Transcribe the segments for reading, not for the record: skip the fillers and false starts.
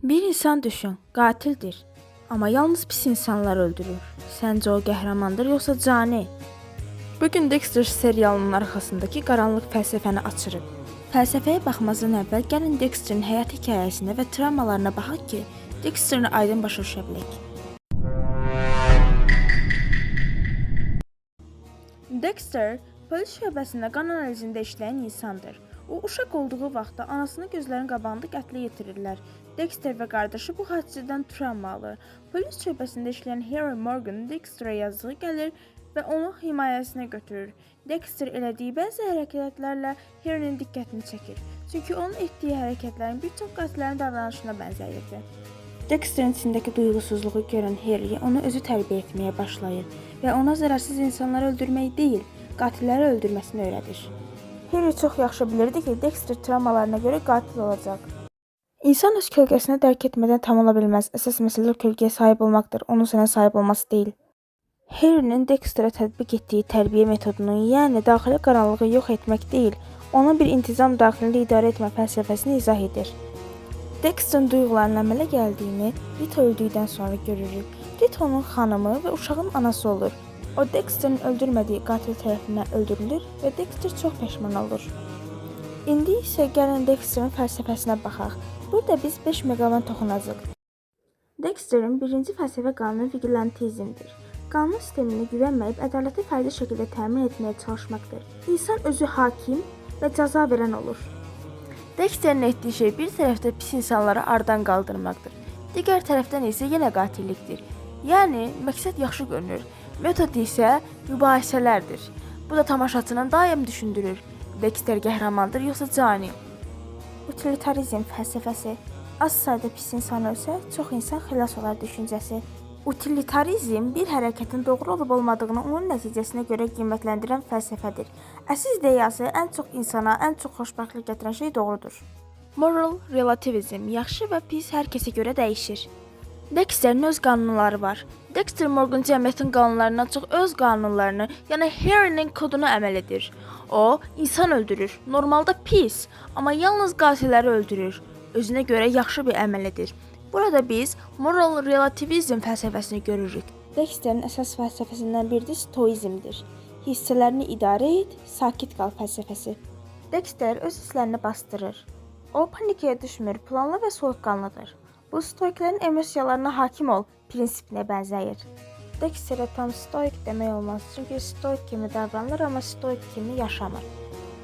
Bir insan düşün, qatildir. Amma yalnız pis insanlar öldürür. Səncə o qəhrəmandır yoxsa cani? Bugün Dexter serialının arxasındakı qaranlıq fəlsəfəni açırıq. Fəlsəfəyə baxmazdan əvvəl gəlin Dexterin həyat hekayəsinə və travmalarına baxaq ki, Dexterini aydın başa düşə bilək. Dexter polis şöbəsində qan analizində işləyən insandır. O uşaq olduğu vaxtda anasını gözlərinin qabağında qətlə yetirirlər. Dexter və qardaşı bu hadisədən travma alır. Polis şöbəsində işləyən Harry Morgan Dexterə yazığı gəlir və onu himayəsinə götürür. Dexter elədiyi bəzi hərəkətlərlə Harry'nin diqqətini çəkir. Çünki onun etdiyi hərəkətlərin bir çox qatillərin davranışına bənzəyirdi. Dexterin içindəki duyğusuzluğu görən Harry onu özü tərbiyə etməyə başlayır və ona zərərsiz insanları öldürmək deyil, qatilləri öldürməsini öyrədir. Harry çox yaxşı bilirdi ki, Dexter travmalarına görə qatil olacaq. İnsan öz kölgəsini dərk etmədən tam ola bilməz. Əsas məsələ kölgəyə sahib olmaqdır, onun sənə sahib olması deyil. Harry'nin Dexterə tətbiq etdiyi tərbiyə metodunu, yəni daxili qaranlığı yox etmək deyil, ona bir intizam daxilini idarə etmə fəlsəfəsini izah edir. Dexterin duyğularının əmələ gəldiyini Rita öldükdən sonra görürük. Rita onun xanımı və uşağın anası olur. O Dexterin öldürmədiyi qatil tərəfindən öldürülür və Dexter çox peşman olur. İndi isə gəlin Dexterin fəlsəfəsinə baxaq. Burada biz 5 məqama toxunacağıq. Dexterin birinci fəlsəfə qanunu vigilantizmdir. Qanun sisteminə güvənməyib ədalətli fərdi şəkildə təmin etməyə çalışmaqdır. İnsan özü hakim və cəza verən olur. Dexterin etdiyi şey bir tərəfdə pis insanları aradan qaldırmaqdır. Digər tərəfdən isə yenə qatillikdir. Yəni, məqsəd yaxşı görünür. Metod isə mübahisələrdir. Bu da tamaşaçının daim düşündürür. Dexter qəhrəmandır yoxsa cani? Utilitarizm fəlsəfəsi. Az sayda pis insan ölsə, çox insan xilas olar düşüncəsi. Utilitarizm bir hərəkətin doğru olub-olmadığını onun nəticəsinə görə qiymətləndirən fəlsəfədir. Əsas ideyası ən çox insana, ən çox xoşbəxtlik gətirən şey doğrudur. Moral relativizm yaxşı və pis hər kəsə görə dəyişir. Dexterin öz qanunları var. Dexter Morgan cəmiyyətin qanunlarından çox öz qanunlarını, yəni Harry'nin kodunu əməl edir. O, insan öldürür. Normalda pis, amma yalnız qatilləri öldürür. Özünə görə yaxşı bir əməl edir. Burada biz moral relativizm fəlsəfəsini görürük. Dexterin əsas fəlsəfəsindən biri də stoizmdir. Hissələrini idarə et, sakit qal fəlsəfəsi. Dexter öz hisslərini bastırır. O panikaya düşmür, planlı və soyuqqanlıdır. Bu stoiklərin emosiyalarına hakim ol prinsipinə bənzəyir. Dexterə tam stoik demək olmaz, çünki stoik kimi davranır, amma stoik kimi yaşamır.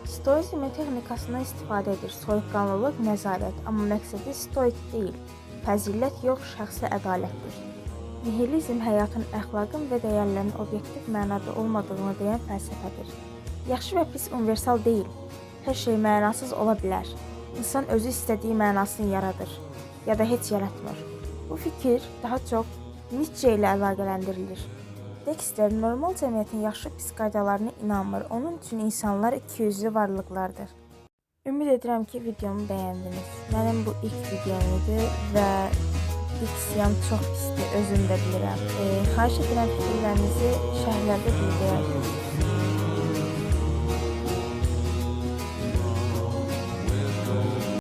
Stoizmin texnikasından istifadə edir, soyuqqanlılıq, nəzarət, amma məqsədi stoik deyil. Fəzilət yox, şəxsi ədalətdir. Nihilizm həyatın, əxlaqın və dəyərlərin obyektiv mənada olmadığını deyən fəlsəfədir. Yaxşı və pis universal deyil. Hər şey mənasız ola bilər. İnsan özü istədiyi mənasını yaradır, ya da heç yaratmır. Bu fikir daha çox Nietzsche ilə əlaqələndirilir. Dexter normal cəmiyyətin yaxşı pis qaydalarına inanmır. Onun üçün insanlar ikiyüzlü varlıqlardır. Ümid edirəm ki, videomu bəyəndiniz. Mənim bu ilk videom idi və diksiyam çox pisdir, özüm də bilirəm. Xahiş edirəm fikirlərinizi şərhlərdə bildirərsiniz.